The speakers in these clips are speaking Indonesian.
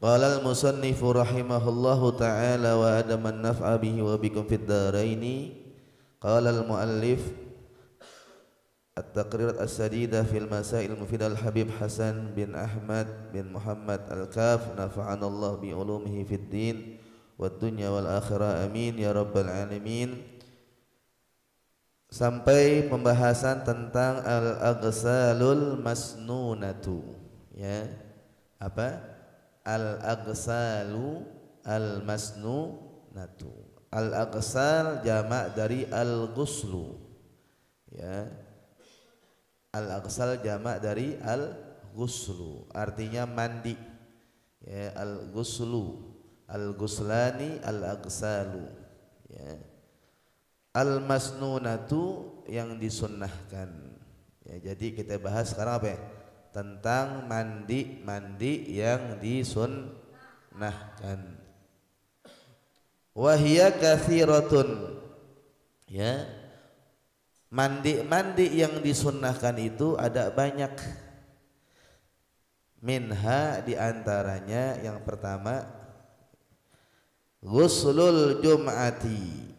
Qala al-musannifu rahimahullahu ta'ala wa adaman naf'a bihi wa bikum fid dharaini. Qala al-muallif at-taqrirat as-sadida fil masail mufidah al-habib Hasan bin Ahmad bin Muhammad al-Kaf nafa'ana Allah bi ulumihi fid din wad dunya wal akhirah amin ya rabbal alamin. Sampai pembahasan tentang al-aghsalul masnunatu, ya. Apa? Al-aghsalu al-masnunatu. Al-aghsal jamak dari al-ghuslu, ya. Al-aghsal jamak dari al-ghuslu, artinya mandi, ya. Al-ghuslu, al-ghuslani, al-aghsalu, ya. Al-masnunatu yang disunnahkan, ya. Jadi kita bahas sekarang apa ya? Tentang mandi yang disunnahkan. Wahia kathiratun, ya. Mandi yang disunnahkan itu ada banyak. Minha, diantaranya yang pertama, ghuslul jum'ati,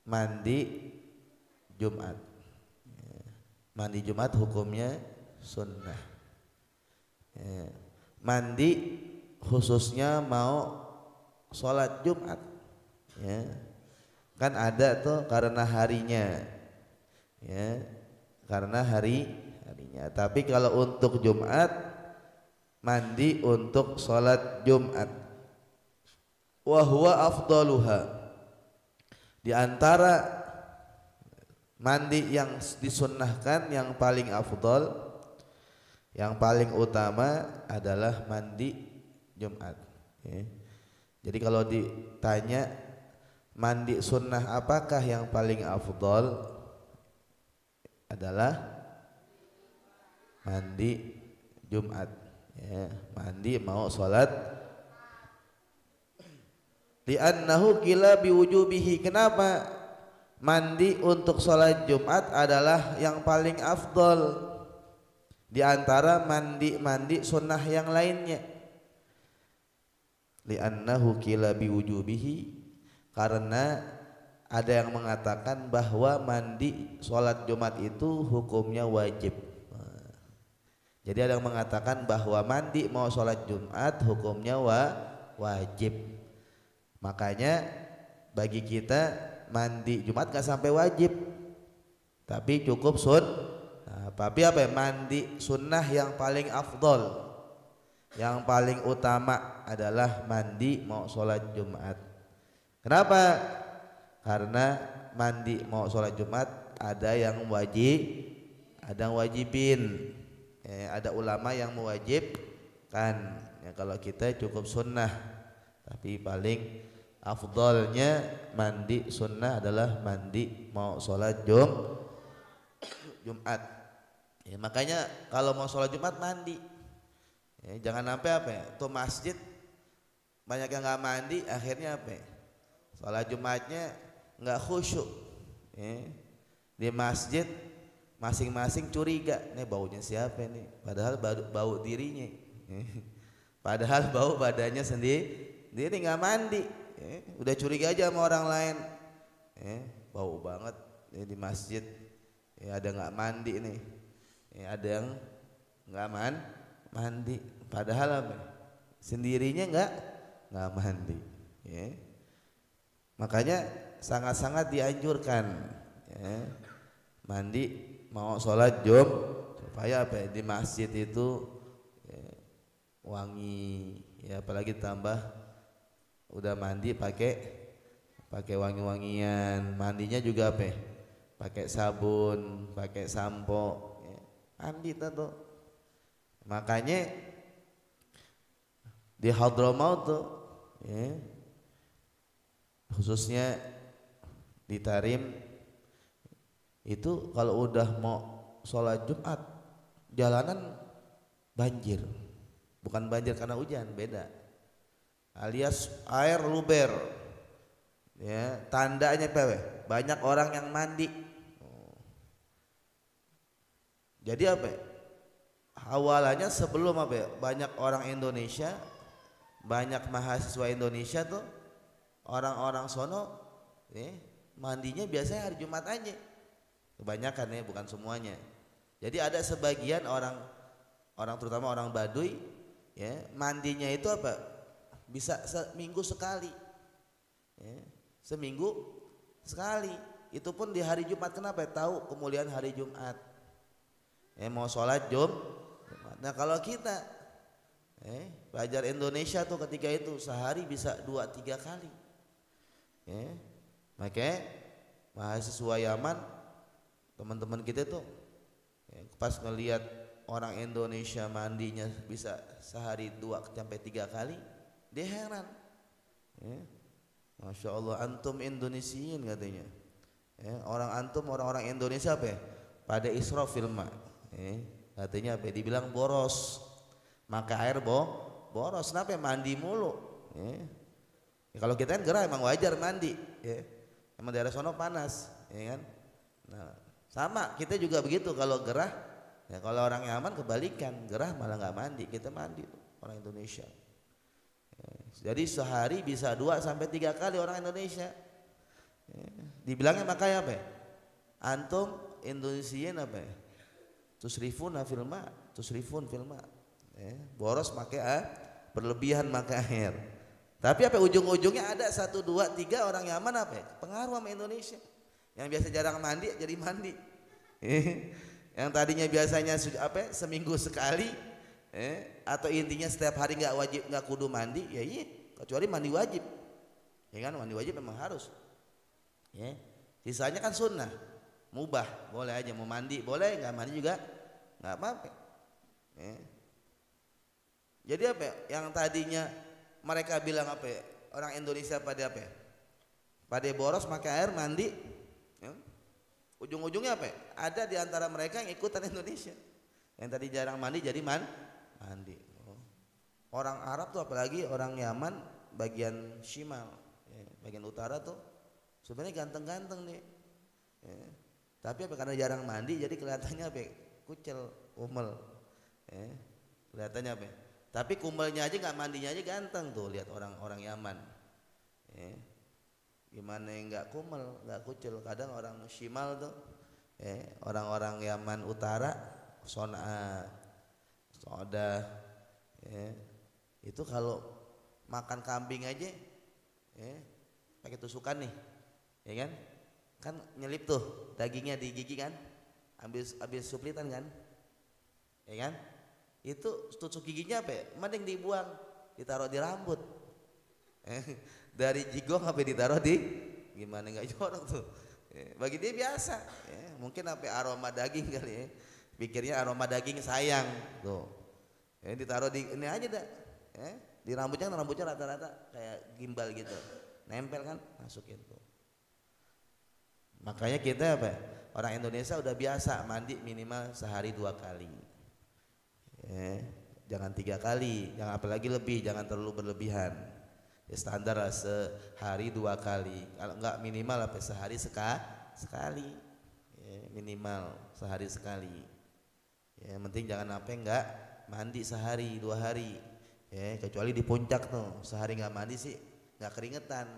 mandi Jumat. Mandi Jumat hukumnya sunnah, ya. Mandi khususnya mau sholat Jumat, ya. Kan ada tuh karena harinya, ya, karena harinya. Tapi kalau untuk Jumat, mandi untuk sholat Jumat. Wa huwa afdaluha, di antara mandi yang disunnahkan yang paling afdal, yang paling utama adalah mandi Jumat, ya. Jadi kalau ditanya mandi sunnah apakah yang paling afdal, adalah mandi Jumat, ya. Mandi mau sholat. Li'annahu qila biwujubihi, kenapa mandi untuk sholat Jumat adalah yang paling afdal di antara mandi sunnah yang lainnya. Li'annahu qila biwujubihi, karena ada yang mengatakan bahwa mandi sholat Jumat itu hukumnya wajib. Jadi ada yang mengatakan bahwa mandi mau sholat Jumat hukumnya wajib. Makanya bagi kita mandi Jumat gak sampai wajib, tapi cukup tapi apa ya, mandi sunnah yang paling afdol, yang paling utama adalah mandi mau sholat Jumat. Kenapa? Karena mandi mau sholat Jumat ada yang wajib, ada yang wajibin, ya. Ada ulama yang mewajibkan, ya. Kalau kita cukup sunnah, tapi paling afdalnya mandi sunnah adalah mandi mau sholat Jumat, ya. Makanya kalau mau sholat Jumat mandi, ya. Jangan sampai apa ya, tuh masjid banyak yang nggak mandi, akhirnya apa ya, sholat Jumatnya nggak khusyuk, ya. Di masjid masing-masing curiga, nih baunya siapa nih, padahal bau dirinya, ya. Padahal bau badannya sendiri nggak mandi, ya. Udah curiga aja sama orang lain, ya. Bau banget, ya, di masjid, ya, ada nggak mandi nih, ya, ada yang nggak mandi, padahal apa, sendirinya nggak mandi, ya. Makanya sangat-sangat dianjurkan, ya, mandi mau sholat supaya apa ya, di masjid itu, ya, wangi, ya. Apalagi tambah udah mandi pakai wangi-wangian, mandinya juga apa ya, pakai sabun, pakai sampo, ya. Mandi tuh. Makanya di Hadramaut tuh, ya, khususnya di Tarim itu kalau udah mau sholat Jumat jalanan banjir, bukan banjir karena hujan, beda, alias air luber, ya. Tandanya banyak orang yang mandi. Jadi apa ya, Awalnya sebelum apa ya, banyak orang Indonesia, banyak mahasiswa Indonesia tuh, orang-orang sono mandinya biasanya hari Jumat aja, kebanyakan ya, bukan semuanya. Jadi ada sebagian orang terutama orang Baduy ya, mandinya itu apa, bisa seminggu sekali ya, seminggu sekali, itu pun di hari Jumat. Kenapa? Tahu kemuliaan hari Jumat, mau sholat Jumat. Nah kalau kita pelajar Indonesia tuh ketika itu sehari bisa 2-3 kali. Makanya mahasiswa Yaman, teman-teman kita tuh pas ngelihat orang Indonesia mandinya bisa sehari 2-3 kali, dia heran. Masya Allah, antum Indonesiin katanya. Orang-orang Indonesia apa ya? Pada israfil ma. Katanya apa? Dibilang boros, maka air boros. Kenapa mandi mulu? Kalau kita kan gerah emang wajar mandi, emang daerah sono panas, ya kan? Nah, sama kita juga begitu kalau gerah. Ya, kalau orang Yaman kebalikan, gerah malah nggak mandi, kita mandi orang Indonesia. Jadi sehari bisa 2-3 kali orang Indonesia. Dibilangnya makanya apa? Antum Indonesian apa? Tusrifun filma, boros pakai berlebihan pakai air. Tapi apa ujung-ujungnya ada 1-2-3 orang Yaman apa? Pengaruh sama Indonesia. Yang biasa jarang mandi jadi mandi. Yang tadinya biasanya apa? Seminggu sekali, atau intinya setiap hari nggak wajib, nggak kudu mandi, ya iya, kecuali mandi wajib. Ya kan, mandi wajib memang harus. Sisanya kan sunnah. Mubah, boleh aja, mau mandi boleh, nggak mandi juga nggak apa-apa. Jadi apa yang tadinya mereka bilang apa ya, orang Indonesia pada apa ya, pada boros pakai air mandi, ujung-ujungnya apa ya, ada di antara mereka yang ikutan Indonesia, yang tadi jarang mandi jadi mandi. Orang Arab tuh apalagi orang Yaman bagian Shimal, bagian utara tuh sebenarnya ganteng-ganteng nih. Tapi apa, karena jarang mandi jadi kelihatannya apa? Kucel, umel. Kelihatannya apa? Tapi kumelnya aja, nggak mandinya aja ganteng tuh, lihat orang-orang Yaman. Gimana yang nggak kumel, nggak kucel. Kadang orang Shimal tuh, orang-orang Yaman utara, Son'a, Soda, itu kalau makan kambing aja, pakai tusukan nih, ya kan nyelip tuh dagingnya di gigi kan, habis suplitan kan, ya kan, itu tusuk giginya apa ya, mending dibuang, ditaruh di rambut, dari jigong apa ditaruh di gimana, nggak jorok tuh, bagi dia biasa, mungkin apa aroma daging kali ya, pikirnya aroma daging sayang tuh, ditaruh di ini aja dah, di rambutnya rata-rata kayak gimbal gitu, nempel kan, masukin tuh. Makanya kita apa? Orang Indonesia udah biasa mandi minimal sehari 2 kali, jangan 3 kali, jangan apalagi lebih, jangan terlalu berlebihan. Standar lah sehari 2 kali, kalau enggak minimal apa sehari sekali, minimal sehari sekali. Yang penting jangan apa enggak mandi sehari 2 hari, kecuali di puncak tuh sehari enggak mandi sih enggak keringetan,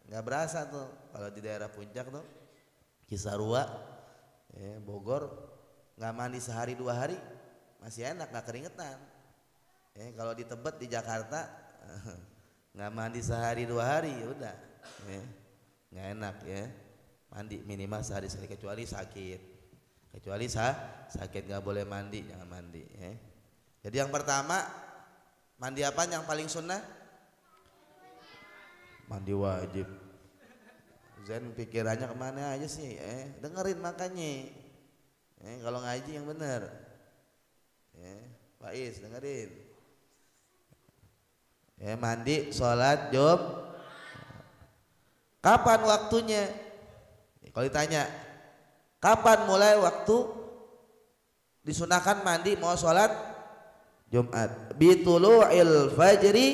enggak berasa tuh. Kalau di daerah puncak tuh Cisarua, Bogor, nggak mandi sehari 2 hari masih enak, nggak keringetan. Kalau di Tebet di Jakarta nggak mandi sehari 2 hari, ya udah, nggak enak ya. Mandi minimal sehari sekali, kecuali sakit nggak boleh mandi, jangan mandi. Jadi yang pertama mandi apa yang paling sunnah? Mandi wajib. Zen pikirannya kemana aja sih, dengerin makanya, kalau ngaji yang bener, Pak Is dengerin, mandi, sholat, kapan waktunya? Kalau ditanya, kapan mulai waktu disunahkan mandi mau sholat Jumat? Bitulu'il fajri,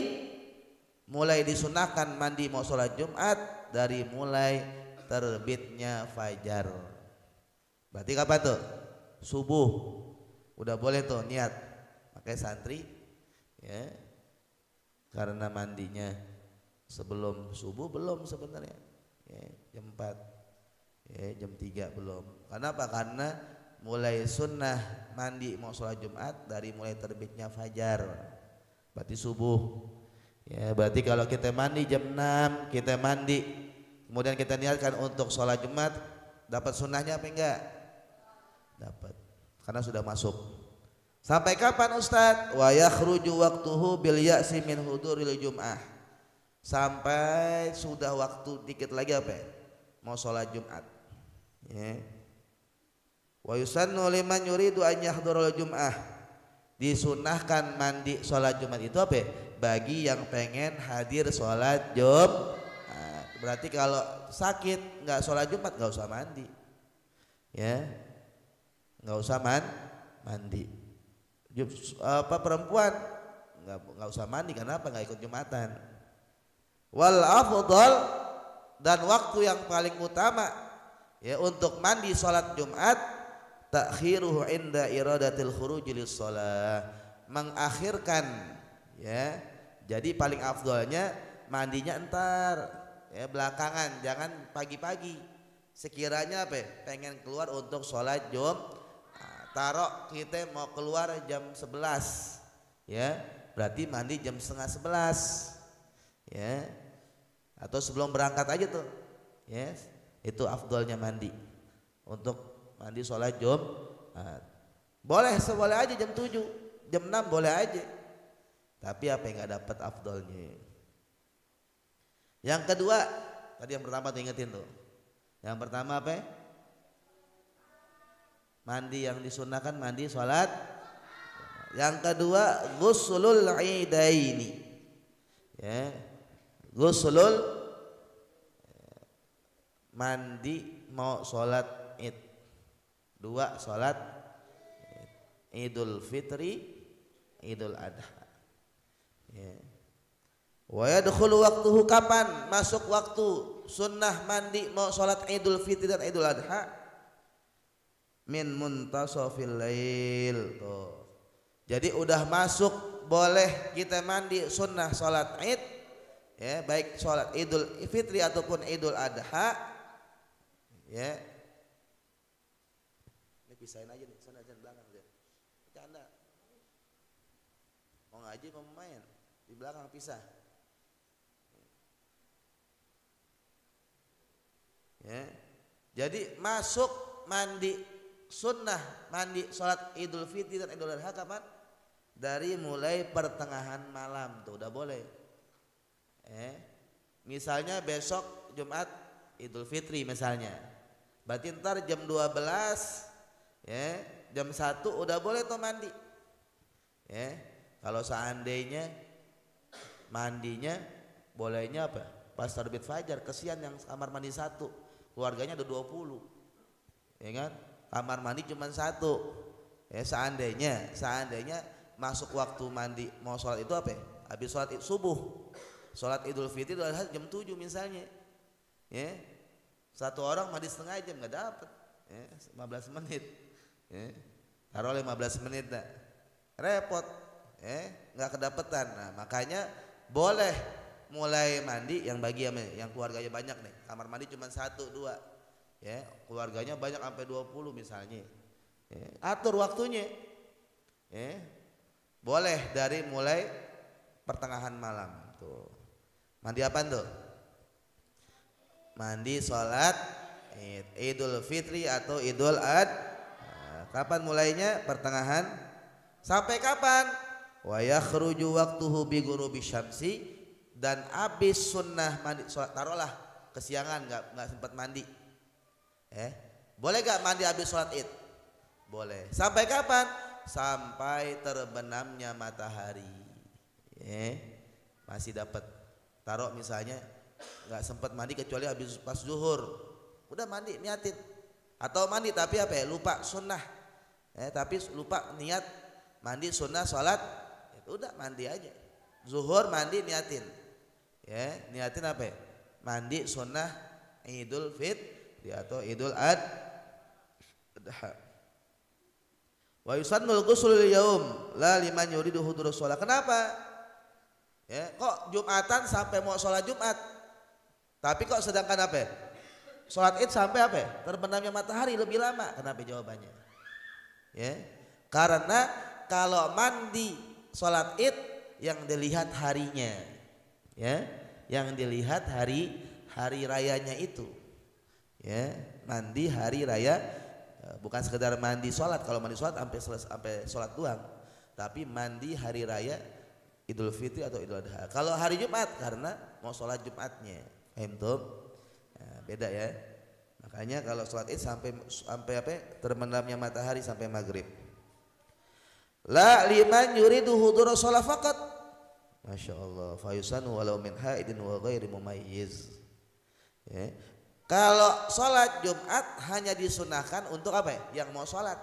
mulai disunahkan mandi mau sholat Jumat dari mulai terbitnya fajar. Berarti kapan tuh? Subuh. Udah boleh tuh niat pakai santri ya, karena mandinya sebelum subuh belum sebenarnya ya, jam 4 ya, jam 3 belum. Kenapa? Karena mulai sunnah mandi mau sholat Jumat dari mulai terbitnya fajar, berarti subuh ya. Berarti kalau kita mandi jam 6, kita mandi kemudian kita niatkan untuk sholat Jumat, dapat sunnahnya apa enggak? Dapat, karena sudah masuk. Sampai kapan Ustadz? Wa yakhruju waqtuhu bil ya'si min huduril jum'ah, sampai sudah waktu dikit lagi apa ya? Mau sholat Jumat ya. Wa yusannu liman yuridu an yahdurul jum'ah, disunahkan mandi sholat Jumat itu apa ya? Bagi yang pengen hadir sholat Jumat. Berarti kalau sakit nggak sholat Jumat nggak usah mandi ya, nggak usah mandi. Perempuan nggak usah mandi, kenapa? Nggak ikut Jumatan. Wal afdal, dan waktu yang paling utama ya untuk mandi sholat Jumat, takhiruhu inda iradatil khuruj lis shalah, mengakhirkan ya. Jadi paling afdalnya mandinya entar ya, belakangan, jangan pagi-pagi. Sekiranya apa ya, pengen keluar untuk sholat Jumat, taruh kita mau keluar jam 11 ya, berarti mandi jam setengah 11 ya, atau sebelum berangkat aja tuh ya, itu afdolnya mandi untuk mandi sholat Jumat. Boleh seboleh aja jam 7, jam 6 boleh aja, tapi apa yang nggak dapat afdolnya. Yang kedua, tadi yang pertama tuh ingetin tuh, yang pertama apa ya? Mandi yang disunahkan mandi sholat. Yang kedua ghuslul idaini ya, ghuslul mandi mau sholat id, dua sholat idul fitri, idul adha ya. Wa yadkhulu waqtuhu, kapan masuk waktu sunnah mandi mau sholat idul fitri dan idul adha? Min muntasofil lail tuh. Jadi udah masuk boleh kita mandi sunnah sholat id ya, baik sholat idul fitri ataupun idul adha ya. Ini pisahin aja nih, sana aja belakang aja. Bercanda. Mau ngaji mau main di belakang pisah. Ya. Jadi masuk mandi sunnah mandi sholat idul fitri dan idul adha kapan? Dari mulai pertengahan malam tuh udah boleh. Misalnya besok Jumat idul fitri misalnya, berarti ntar jam 12 ya, jam 1 udah boleh tuh mandi ya. Kalau seandainya mandinya bolehnya apa? Pas terbit fajar, kesian yang kamar mandi 1, keluarganya ada 20 ya kan, kamar mandi cuma 1 ya. Seandainya masuk waktu mandi mau sholat itu apa ya? Habis sholat subuh, sholat idul fitri jam 7 misalnya ya, satu orang mandi setengah jam nggak dapet ya, 15 menit ya. Taruh 15 menit dah, repot ya, nggak kedapetan. Nah makanya boleh mulai mandi yang bagi yang keluarganya banyak nih, kamar mandi cuma 1, 2 ya, keluarganya banyak sampai 20 misalnya ya, atur waktunya ya. Boleh dari mulai pertengahan malam tuh. Mandi apa tuh? Mandi sholat idul fitri atau idul adha. Nah, kapan mulainya? Pertengahan. Sampai kapan? Wa yakhruju waqtuhu bi ghurubi syamsi, dan habis sunnah mandi sholat, taruhlah kesiangan nggak sempat mandi boleh gak mandi habis sholat id? Boleh. Sampai kapan? Sampai terbenamnya matahari masih dapat. Taruh misalnya nggak sempat mandi kecuali habis pas zuhur, udah mandi niatin, atau mandi tapi apa ya, lupa sunnah tapi lupa niat mandi sunnah sholat, udah mandi aja. Zuhur mandi niatin niatin apa ya, mandi sunnah idul fitri atau idul adha. Wa yusannul ghusl yaum la liman yuridu hudurus shalah. Kenapa? Ya, kok Jumatan sampai mau sholat Jumat? Tapi kok sedangkan apa? Sholat Id sampai apa? Terbenamnya matahari lebih lama. Kenapa jawabannya? Ya, karena kalau mandi sholat Id yang dilihat harinya, ya, yang dilihat hari rayanya itu, ya, mandi hari raya, bukan sekedar mandi sholat. Kalau mandi sholat sampai sholat doang, tapi mandi hari raya Idul Fitri atau Idul Adha. Kalau hari Jumat karena mau sholat Jumatnya, paham tuh? Nah, beda ya. Makanya kalau sholat Id sampai apa? Terbenamnya matahari sampai maghrib. La liman yuridu hudurus shalah faqat. Masya Allah. Fayusanu walau min haidin wa ghairi mumayyiz. Ya. Kalau sholat Jumat hanya disunahkan untuk apa? Yang mau sholat.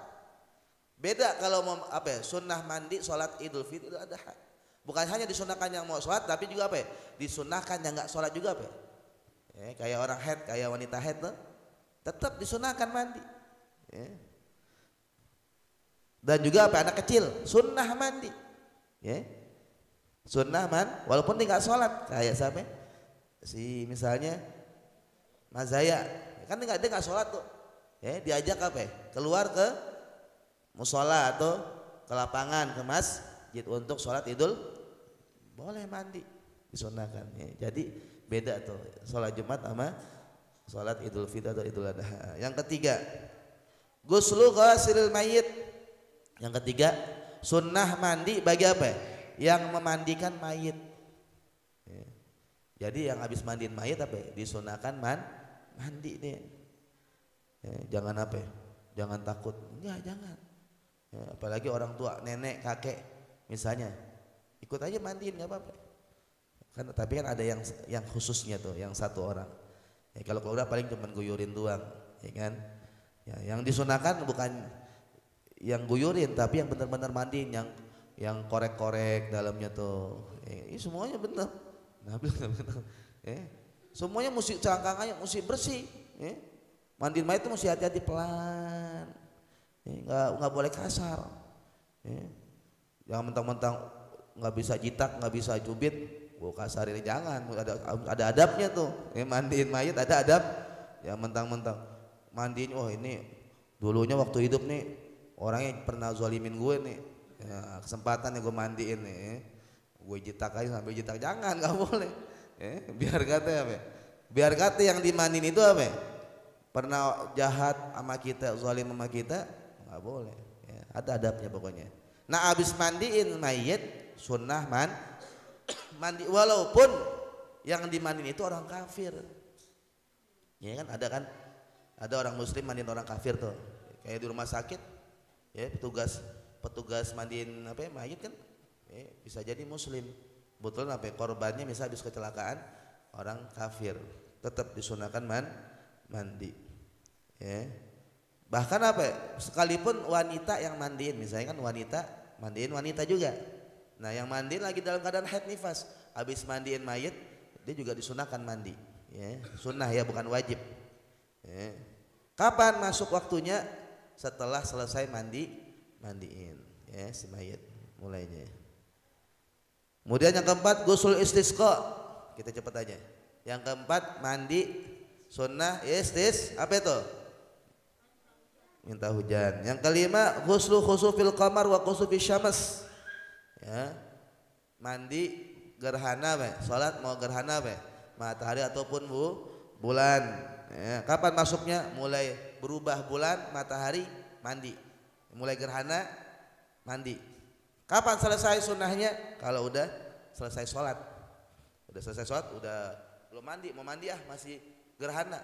Beda kalau mau apa? Sunnah mandi sholat Idul Fitri Idul Adha. Bukan hanya disunahkan yang mau sholat, tapi juga apa? Disunahkan yang nggak sholat juga apa? Ya, kayak orang haid, kayak wanita haid tuh, tetap disunahkan mandi. Ya. Dan juga apa? Anak kecil sunnah mandi. Ya. Sunnah walaupun dia nggak sholat, kayak siapa? Si misalnya Mazaya, kan dia nggak sholat tuh, ya, diajak apa? Keluar ke musola atau ke lapangan, ke masjid untuk sholat Idul, boleh mandi, disunahkan. Ya. Jadi beda tuh sholat Jumat sama sholat Idul Fitri atau Idul Adha. Yang ketiga, ghuslu ghasilil mayyit. Yang ketiga, sunnah mandi bagi apa? Yang memandikan mayit. Ya. Jadi yang habis mandiin mayit apa? Disunahkan mandi deh. Ya, jangan apa? Jangan takut. Ya jangan. Ya, apalagi orang tua, nenek, kakek, misalnya, ikut aja mandiin nggak apa-apa. Kan, tapi kan ada yang khususnya tuh, yang satu orang. Ya, kalau udah paling cuma guyurin doang, ya kan? Ya, yang disunahkan bukan yang guyurin, tapi yang benar-benar mandiin, yang korek-korek dalamnya tuh. Ini semuanya benar. Nabil benar. Semuanya mesti cangkangannya mesti bersih. Mandiin mayat itu mesti hati-hati pelan. Nggak boleh kasar. Jangan mentang-mentang nggak bisa jitak, nggak bisa jubit, gua kasarin, jangan. Ada adabnya tuh. Mandiin mayat ada adab. Ya mentang-mentang mandiin, oh ini dulunya waktu hidup nih orangnya pernah zalimin gue nih, ya, kesempatan yang gue mandiin nih, gue jitak aja sambil jitak, jangan, nggak boleh. Biar kata apa? Biar kata yang dimandiin itu apa? Pernah jahat sama kita, zalim sama kita, nggak boleh. Ya, ada adabnya pokoknya. Nah abis mandiin mayit sunnah mandi, walaupun yang dimandiin itu orang kafir. Ya kan ada orang muslim mandiin orang kafir tuh, kayak di rumah sakit. Ya, petugas mandiin apa ya, mayit kan, ya, bisa jadi muslim, betul apa korbannya misal habis kecelakaan orang kafir, tetap disunahkan mandi. Ya. Bahkan apa ya, sekalipun wanita yang mandiin, misalnya kan wanita mandiin wanita juga. Nah yang mandiin lagi dalam keadaan haid nifas, habis mandiin mayit dia juga disunahkan mandi. Ya, sunnah ya, bukan wajib. Ya. Kapan masuk waktunya? Setelah selesai mandiin, ya, si mayit mulainya. Kemudian yang keempat, ghusl istisqa. Kita cepat aja. Yang keempat, mandi sunnah apa itu? Minta hujan. Yang kelima, ghuslu khusufil qamar wa khusufis syams. Ya. Mandi gerhana, salat mau gerhana, matahari ataupun bulan. Ya. Kapan masuknya? Mulai berubah bulan, matahari, mandi. Mulai gerhana, mandi. Kapan selesai sunnahnya? Kalau udah selesai sholat. Udah selesai sholat, udah belum mandi, mau mandi masih gerhana,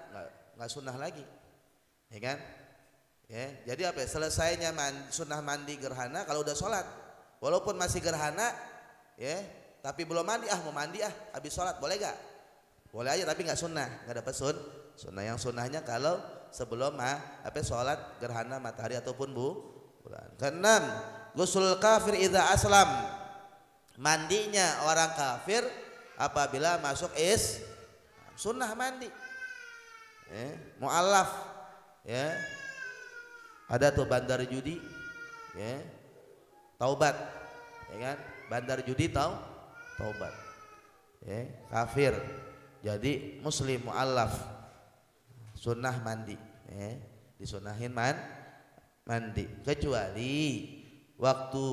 nggak sunnah lagi, ya kan? Ya, jadi apa? Selesainya sunnah mandi gerhana kalau udah sholat. Walaupun masih gerhana, ya, tapi belum mandi, mau mandi habis sholat, boleh gak? Boleh aja, tapi nggak sunnah, nggak dapat sunnah. Yang sunnahnya kalau sebelum sholat gerhana matahari ataupun bulan. Keenam, ghusl kafir idza aslam. Mandinya orang kafir apabila masuk sunnah mandi. Mu'allaf, ya. Ada tuh bandar judi, ya, taubat, ya kan? Bandar judi taubat, ya, kafir jadi muslim mu'allaf, sunnah mandi, ya, disunahin mandi kecuali waktu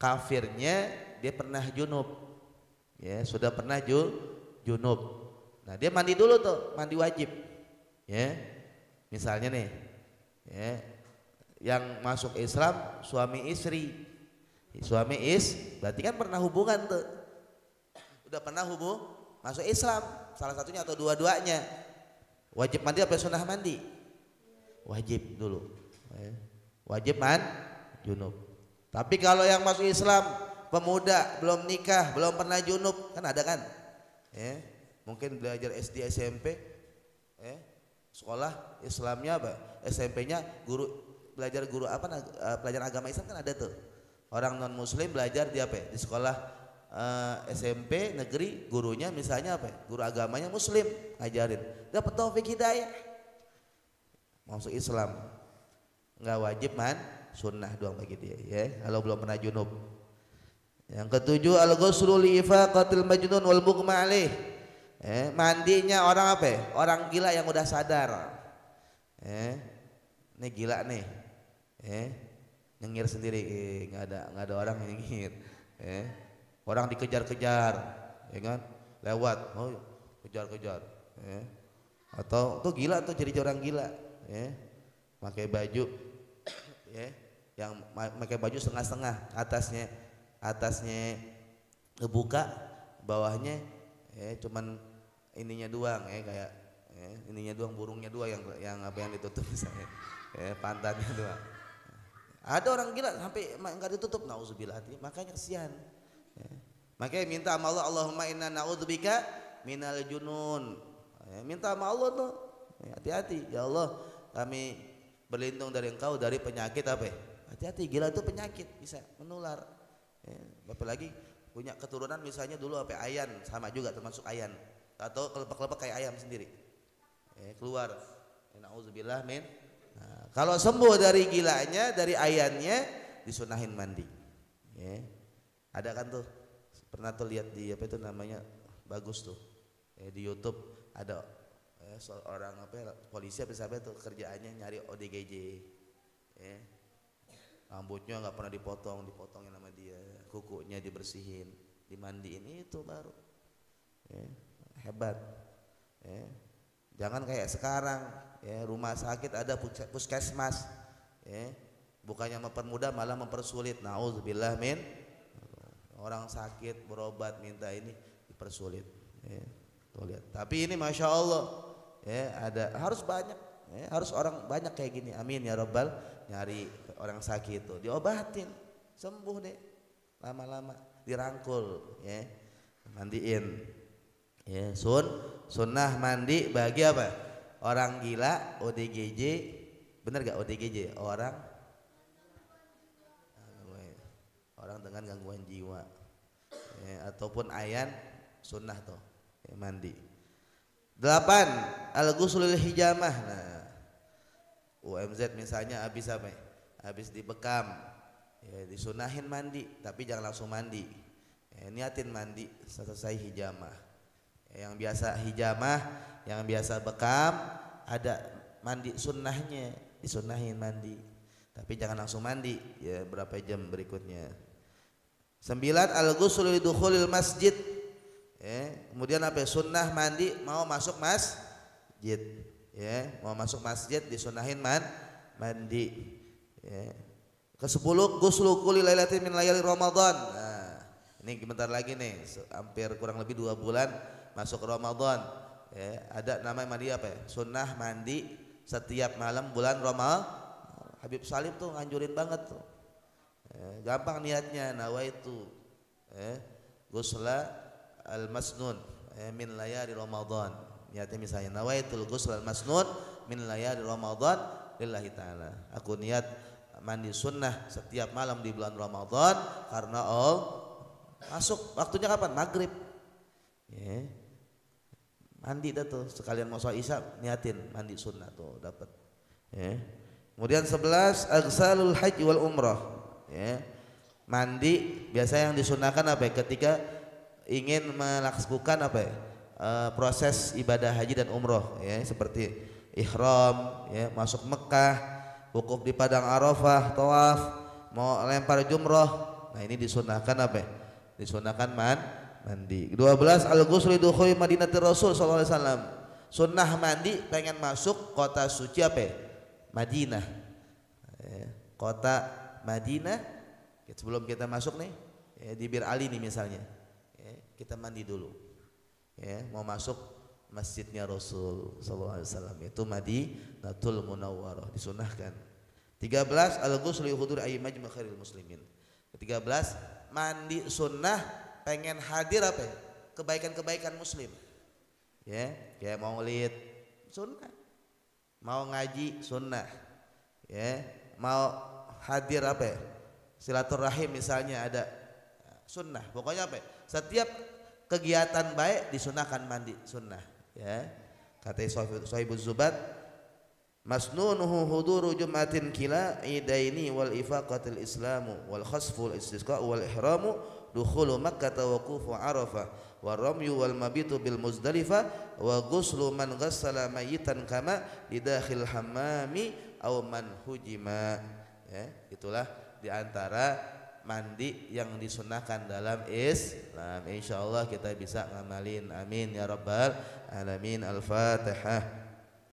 kafirnya dia pernah junub, ya, sudah pernah junub. Nah dia mandi dulu tuh, mandi wajib, ya. Misalnya nih, ya, yang masuk Islam suami istri, berarti kan pernah hubungan tuh, udah pernah masuk Islam, salah satunya atau dua-duanya, wajib mandi apa sunnah mandi? Wajib dulu, ya. Wajib junub. Tapi kalau yang masuk Islam pemuda belum nikah, belum pernah junub, kan ada kan, ya, mungkin belajar SD SMP, ya, sekolah Islamnya apa, SMP-nya belajar guru apa, pelajaran agama Islam kan ada tuh. Orang non muslim belajar di apa, di sekolah SMP negeri, gurunya misalnya apa, guru agamanya muslim ngajarin, dapat taufik hidayah, masuk Islam, nggak wajib sunnah doang bagi dia, ya, kalau belum pernah junub. Yang ketujuh al-ghuslu li ifaqatil majnun wal mughma alaih, mandinya orang apa, orang gila yang udah sadar, ini gila nih, nyengir sendiri, nggak ada orang yang nyengir, orang dikejar-kejar, ya kan, lewat, oh kejar-kejar, atau tuh gila tuh, jadi orang gila, pakai baju, yang pakai baju setengah-setengah, atasnya ngebuka, bawahnya cuman ininya doang, kayak ininya doang, burungnya doang yang apa yang ditutup misalnya, pantatnya doang. Ada orang gila sampai enggak ditutup, nauzubillah, makanya kesian. Makanya minta sama Allah, Allahumma inna na'udzubika minal junun. Minta sama Allah tuh, hati-hati ya Allah, kami berlindung dari Engkau dari penyakit apa? Hati-hati, gila itu penyakit, bisa menular. Apalagi punya keturunan misalnya dulu apa, ayan, sama juga termasuk ayan, atau kelepek-kelepek kayak ayam sendiri, keluar. Nauzubillah min. Nah, kalau sembuh dari gilanya, dari ayannya, disunahin mandi. Ada kan tuh, pernah tuh lihat di apa itu namanya, bagus tuh, di YouTube ada seorang apa, polisi apa siapa tuh, kerjaannya nyari ODGJ, rambutnya nggak pernah dipotongin sama dia, kukunya dibersihin, dimandiin, itu baru hebat. Jangan kayak sekarang, rumah sakit ada puskesmas, bukannya mempermudah malah mempersulit. Nauzubillah min, orang sakit berobat minta ini dipersulit, tuh lihat. Tapi ini masya Allah, ada, harus banyak, harus orang banyak kayak gini, amin ya rabbal, nyari orang sakit itu diobatin, sembuh deh, lama-lama dirangkul, mandiin, sunnah mandi bagi apa, orang gila, ODGJ, bener gak ODGJ, orang dengan gangguan jiwa, ataupun ayan, sunnah tuh, mandi. 8 al-ghuslul hijamah. Nah, UMZ misalnya habis apa, habis dibekam, disunahin mandi, tapi jangan langsung mandi, niatin mandi selesai hijamah. Yang biasa hijamah, yang biasa bekam, ada mandi sunnahnya, disunahin mandi, tapi jangan langsung mandi, ya berapa jam berikutnya. 9 al-ghuslu lidukhulil masjid, kemudian apa, sunnah mandi mau masuk masjid, mau masuk masjid disunahin mandi. Ke-10 ghuslu kulli lailatin min layali Ramadan. Nah, ini bentar lagi nih, hampir kurang lebih 2 bulan masuk Ramadan, ada namanya mandi apa ya, sunnah mandi setiap malam bulan Ramadan. Habib Salim tuh nganjurin banget tuh, gampang niatnya, nawaitu ghusla al-masnun min layali Ramadan, niatnya misalnya nawaitul ghusla al-masnun min layali Ramadan lillahi ta'ala, aku niat mandi sunnah setiap malam di bulan Ramadan karena masuk waktunya kapan, maghrib, mandi dah tuh sekalian mau sholat isya, niatin mandi sunnah tuh dapat. Kemudian 11 aghsalul haji wal umrah, ya. Mandi biasa yang disunahkan apa ya? Ketika ingin melakukan apa ya? Proses ibadah haji dan umroh, ya, seperti ihram, ya, masuk Mekah, wukuf di padang Arafah, tawaf, mau lempar jumroh. Nah ini disunahkan apa ya? Disunahkan mandi. 12 al-ghusl dukhul Madinatir Rasul sallallahu alaihi wasallam. Sunnah mandi pengen masuk kota suci apa ya? Madinah, kota Madinah. Sebelum kita masuk nih, ya, di Bir Ali nih misalnya, ya, kita mandi dulu, ya, mau masuk masjidnya Rasul sallallahu alaihi wasallam, itu Madinatul Munawwarah, disunahkan. 13 al-ghusl li hudur ayyi majma' khairil muslimin. 13 mandi sunnah pengen hadir apa ya? Kebaikan-kebaikan muslim, ya, kayak maulid sunnah, mau ngaji sunnah, ya, mau hadir apa ya, silaturahim misalnya ada, sunnah. Pokoknya apa ya, setiap kegiatan baik disunahkan mandi sunnah, ya. Kata Sahibuz Zubat, masnunuhu huduru jumatin kila idaini wal ifaqatil islamu wal khasful istisqa wal ihramu dukhulu makkah wuqufu arafah wa ramyu wal mabitu bil muzdalifah wa ghuslu man ghassala mayitan kama lidakhil hammami aw man hujima, ya. Itulah diantara mandi yang disunahkan dalam Islam. Insyaallah kita bisa ngamalin, amin ya rabbal alamin. Al-Fatihah.